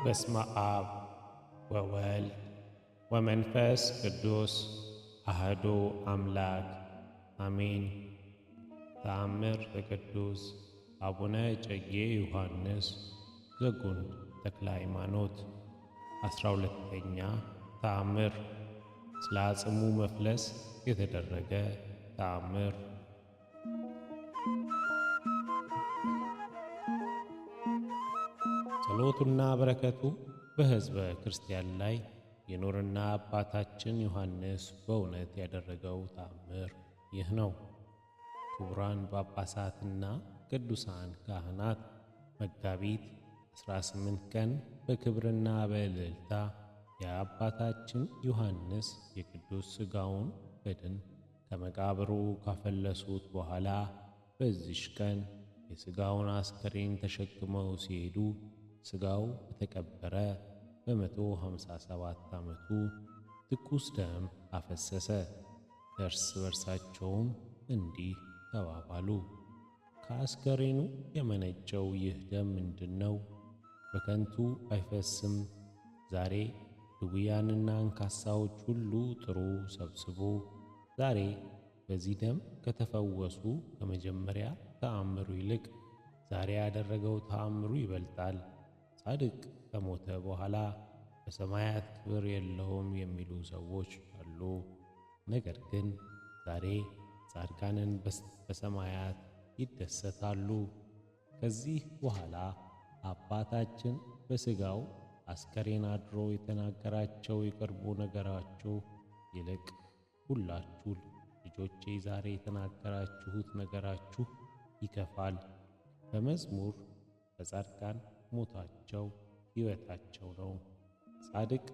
በስመ አብ ወወልድ ወመንፈስ ቅዱስ አሐዱ አምላክ አሜን። ተአምር ዘቅዱስ አቡነ እጨጌ ዮሐንስ ዘጉንድ ተክለ ሃይማኖት። 12ኛ ተአምር ስለ አጽሙ መፍለስ የተደረገ ተአምር። ጸሎቱና በረከቱ በሕዝበ ክርስቲያን ላይ ይኑርና አባታችን ዮሐንስ በእውነት ያደረገው ተአምር ይህ ነው። ክቡራን ጳጳሳትና ቅዱሳን ካህናት መጋቢት 18 ቀን በክብርና በእልልታ የአባታችን ዮሐንስ የቅዱስ ሥጋውን በድን ከመቃብሩ ካፈለሱት በኋላ በዚሽ ቀን የሥጋውን አስከሬን ተሸክመው ሲሄዱ ሥጋው በተቀበረ በ157 ዓመቱ ትኩስ ደም አፈሰሰ። እርስ በርሳቸውም እንዲህ ተባባሉ፣ ከአስከሬኑ የመነጨው ይህ ደም ምንድነው? በከንቱ አይፈስም። ዛሬ ድውያንና አንካሳዎች ሁሉ ጥሩ ሰብስቦ ዛሬ በዚህ ደም ከተፈወሱ ከመጀመሪያ ተአምሩ ይልቅ ዛሬ ያደረገው ተአምሩ ይበልጣል። ጻድቅ ከሞተ በኋላ በሰማያት ክብር የለውም የሚሉ ሰዎች አሉ። ነገር ግን ዛሬ ጻድቃንን በሰማያት ይደሰታሉ። ከዚህ በኋላ አባታችን በሥጋው አስከሬን አድሮ የተናገራቸው የቅርቡ ነገራቸው ይልቅ ሁላችሁ ልጆቼ ዛሬ የተናገራችሁት ነገራችሁ ይከፋል። በመዝሙር በጻድቃን ሞታቸው ሕይወታቸው ነው። ጻድቅ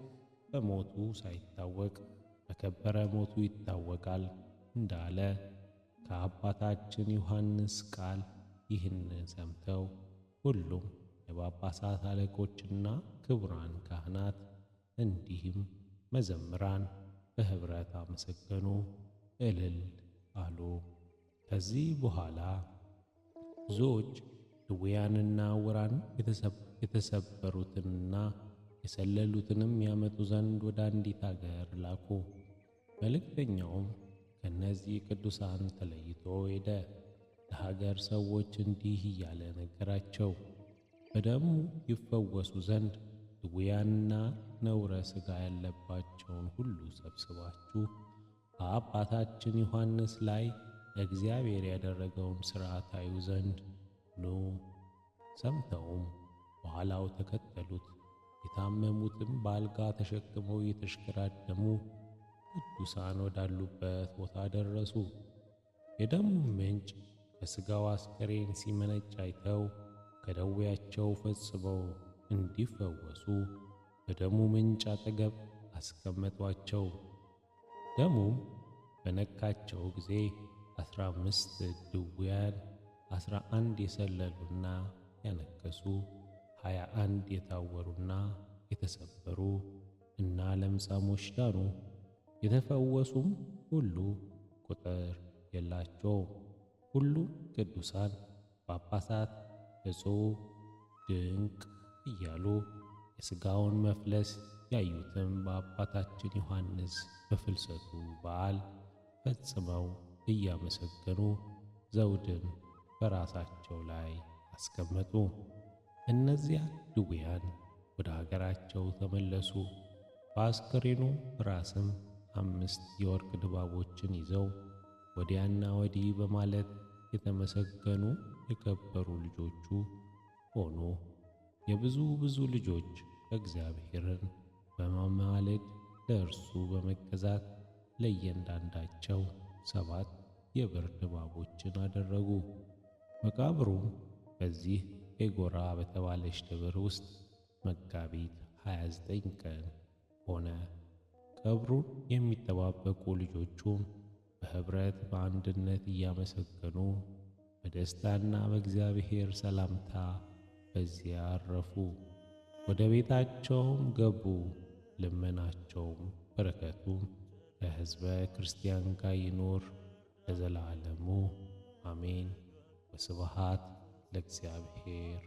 በሞቱ ሳይታወቅ በከበረ ሞቱ ይታወቃል እንዳለ ከአባታችን ዮሐንስ ቃል ይህን ሰምተው ሁሉም የጳጳሳት አለቆችና ክቡራን ካህናት እንዲህም መዘምራን በኅብረት አመሰገኑ፣ እልል አሉ። ከዚህ በኋላ ብዙዎች ድውያንና ዕውራን የተሰበሩትንና የሰለሉትንም ያመጡ ዘንድ ወደ አንዲት አገር ላኩ። መልእክተኛውም ከእነዚህ ቅዱሳን ተለይቶ ሄደ። ለሀገር ሰዎች እንዲህ እያለ ነገራቸው፣ በደሙ ይፈወሱ ዘንድ ድውያንና ነውረ ሥጋ ያለባቸውን ሁሉ ሰብስባችሁ በአባታችን ዮሐንስ ላይ እግዚአብሔር ያደረገውን ሥራ ታዩ ዘንድ ኑ። ሰምተውም በኋላው ተከተሉት። የታመሙትም በአልጋ ተሸክመው የተሽከራደሙ ቅዱሳን ወዳሉበት ቦታ ደረሱ። የደሙ ምንጭ ከሥጋው አስከሬን ሲመነጭ አይተው ከደዌያቸው ፈጽመው እንዲፈወሱ በደሙ ምንጭ አጠገብ አስቀመጧቸው። ደሙም በነካቸው ጊዜ 15 ድውያን፣ 11 የሰለሉና ያነከሱ፣ 21 የታወሩና የተሰበሩ እና ለምጻሞች ዳኑ። የተፈወሱም ሁሉ ቁጥር የላቸውም። ሁሉም ቅዱሳን ጳጳሳት እጹብ ድንቅ እያሉ የሥጋውን መፍለስ ያዩትም በአባታችን ዮሐንስ በፍልሰቱ በዓል ፈጽመው እያመሰገኑ ዘውድን በራሳቸው ላይ አስቀመጡ። እነዚያ ድውያን ወደ አገራቸው ተመለሱ። በአስከሬኑ ራስም 5 የወርቅ ድባቦችን ይዘው ወዲያና ወዲህ በማለት የተመሰገኑ የከበሩ ልጆቹ ሆኑ። የብዙ ልጆች እግዚአብሔርን በማማለድ ለእርሱ በመገዛት ለእያንዳንዳቸው 7 የብር ድባቦችን አደረጉ። መቃብሩም በዚህ ኤጎራ በተባለች ደብር ውስጥ መጋቢት 29 ቀን ሆነ። ቀብሩን የሚጠባበቁ ልጆቹም በኅብረት በአንድነት እያመሰገኑ በደስታና በእግዚአብሔር ሰላምታ በዚያ አረፉ። ወደ ቤታቸውም ገቡ። ልመናቸውም በረከቱም ከሕዝበ ክርስቲያን ጋር ይኑር ለዘላለሙ አሜን። ወስብሐት ለእግዚአብሔር።